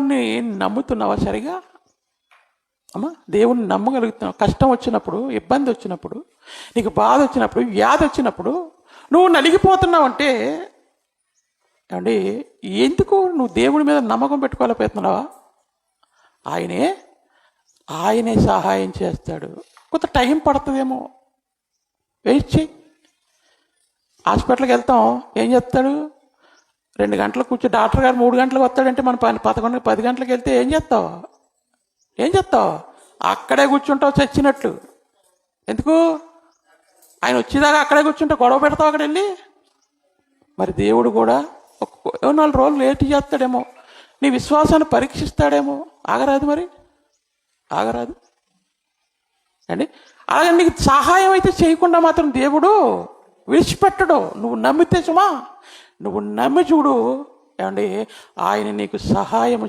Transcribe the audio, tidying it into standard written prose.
దేవుణ్ణి నమ్ముతున్నావా సరిగా? అమ్మా, దేవుణ్ణి నమ్మగలుగుతున్నావు? కష్టం వచ్చినప్పుడు, ఇబ్బంది వచ్చినప్పుడు, నీకు బాధ వచ్చినప్పుడు, వ్యాధి వచ్చినప్పుడు నువ్వు నలిగిపోతున్నావంటే ఏమండి, ఎందుకు నువ్వు దేవుడి మీద నమ్మకం పెట్టుకోలేకపోతున్నావా? ఆయనే సహాయం చేస్తాడు. కొంత టైం పడుతుందేమో, వెయిట్ చేయి. హాస్పిటల్కి వెళ్తాం, ఏం చెప్తాడు? 2 గంటలకు కూర్చో, డాక్టర్ గారు 3 గంటలకు వస్తాడంటే మనం 11, 10 గంటలకు వెళ్తే ఏం చేస్తావు? అక్కడే కూర్చుంటావు చచ్చినట్లు. ఎందుకు? ఆయన వచ్చేదాకా అక్కడే కూర్చుంటావు, గొడవ పెడతావు అక్కడ వెళ్ళి. మరి దేవుడు కూడా 4 రోజులు లేట్ చేస్తాడేమో, నీ విశ్వాసాన్ని పరీక్షిస్తాడేమో. ఆగరాదు అండి. అలాగే నీకు సహాయం అయితే చేయకుండా మాత్రం దేవుడు విడిచిపెట్టడు. నువ్వు నమ్మితే సుమా, నువ్వు నమ్మి చూడు ఏమండి, ఆయన నీకు సహాయం